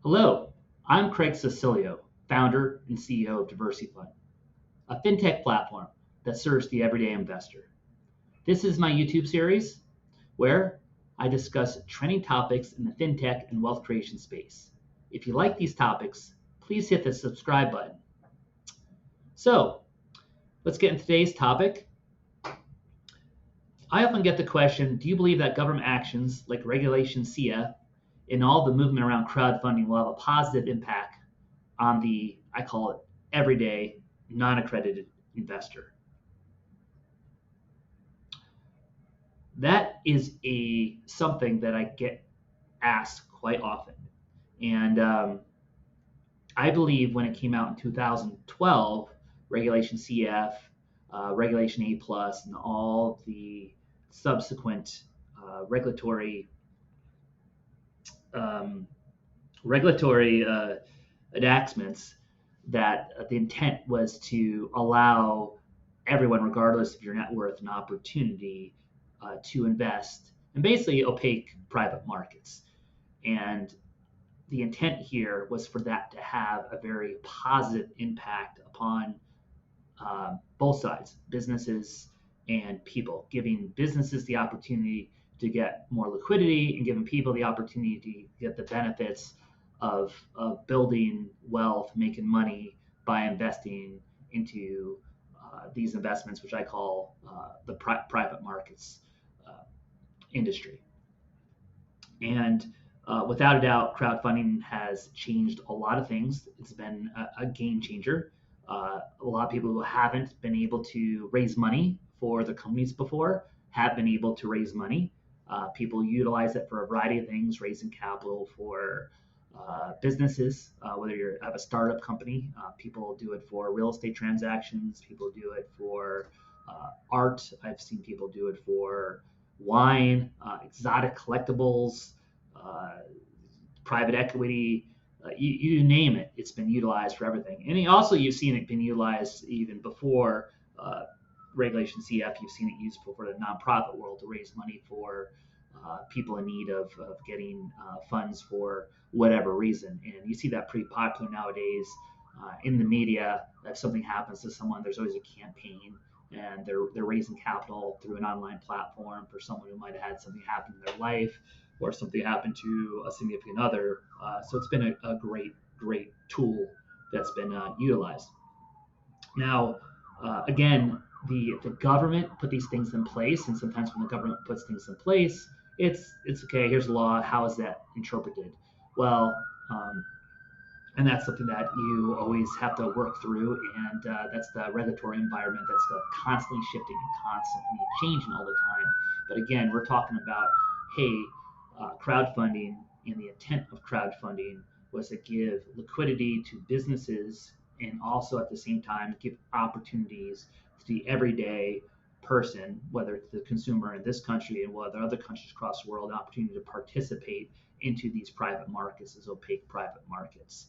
Hello, I'm Craig Cecilio, founder and CEO of DiversyFund, a fintech platform that serves the everyday investor. This is my YouTube series where I discuss trending topics in the fintech and wealth creation space. If you like these topics, please hit the subscribe button. So, let's get into today's topic. I often get the question, do you believe that government actions like Regulation CF and all the movement around crowdfunding will have a positive impact on the, I call it, everyday non-accredited investor? That is a something that I get asked quite often. And I believe when it came out in 2012, Regulation CF, Regulation A plus, and all the subsequent regulatory um, regulatory enactments, that the intent was to allow everyone, regardless of your net worth, an opportunity to invest in basically opaque private markets. And the intent here was for that to have a very positive impact upon both sides, businesses and people, giving businesses the opportunity to get more liquidity and giving people the opportunity to get the benefits of building wealth, making money by investing into these investments, which I call the private markets uh, industry. And without a doubt, crowdfunding has changed a lot of things. It's been a game changer. A lot of people who haven't been able to raise money for the companies before have been able to raise money. People utilize it for a variety of things, raising capital for businesses, whether you have a startup company. People do it for real estate transactions. People do it for art. I've seen people do it for wine, exotic collectibles, uh, private equity, you name it. It's been utilized for everything. And also, you've seen it been utilized even before Regulation CF. You've seen it used for the nonprofit world to raise money for people in need of getting funds for whatever reason. And you see that pretty popular nowadays in the media. If something happens to someone, there's always a campaign, and they're raising capital through an online platform for someone who might have had something happen in their life or something happened to a significant other. So it's been a great tool that's been utilized. Now, again, the government put these things in place, and sometimes when the government puts things in place, it's okay. Here's the law. How is that interpreted? Well, and that's something that you always have to work through, and that's the regulatory environment that's constantly shifting and constantly changing all the time. But again, we're talking about, hey, crowdfunding, and the intent of crowdfunding was to give liquidity to businesses and also at the same time give opportunities to the everyday person, whether it's the consumer in this country and whether other countries across the world, an opportunity to participate into these private markets, as opaque private markets.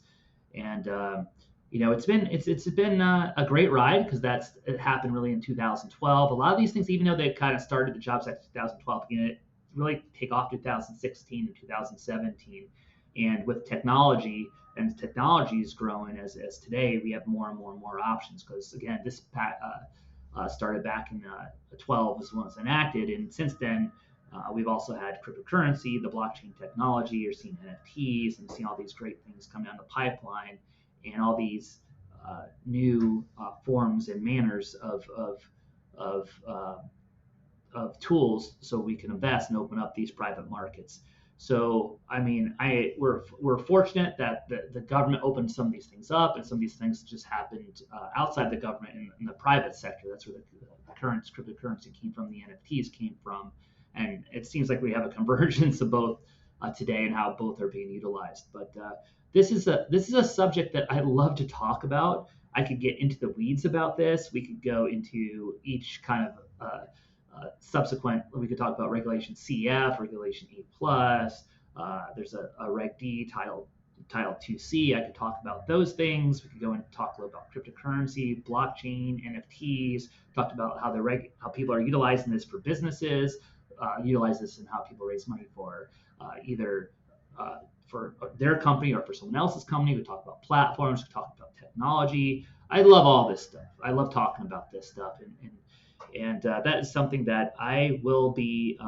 And it's been a great ride because it happened really in 2012. A lot of these things, even though they kind of started the Jobs Act 2012, began to really take off 2016 and 2017. And with technology, and technology is growing as today, we have more and more and more options. Because again, this started back in 12 was when it was enacted, and since then we've also had cryptocurrency, the blockchain technology. You're seeing NFTs, and seeing all these great things come down the pipeline, and all these new forms and manners of tools, so we can invest and open up these private markets. So, I mean, we're fortunate that the government opened some of these things up, and some of these things just happened outside the government in the private sector. That's where the current cryptocurrency came from, the NFTs came from, and it seems like we have a convergence of both today and how both are being utilized. But this is a subject that I'd love to talk about. I could get into the weeds about this. We could go into each kind of subsequent. We could talk about Regulation CF, Regulation A plus. There's a Reg D, Title 2C. I could talk about those things. We could go and talk a little about cryptocurrency, blockchain, NFTs. Talked about how people are utilizing this for businesses, utilize this in how people raise money for either for their company or for someone else's company. We talk about platforms. We talk about technology. I love all this stuff. I love talking about this stuff, and that is something that I will be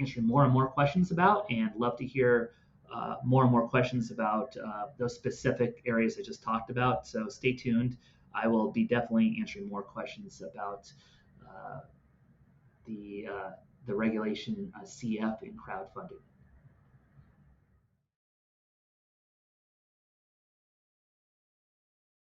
answering more and more questions about, and love to hear more and more questions about those specific areas I just talked about. So stay tuned. I will be definitely answering more questions about uh, the regulation CF in crowdfunding.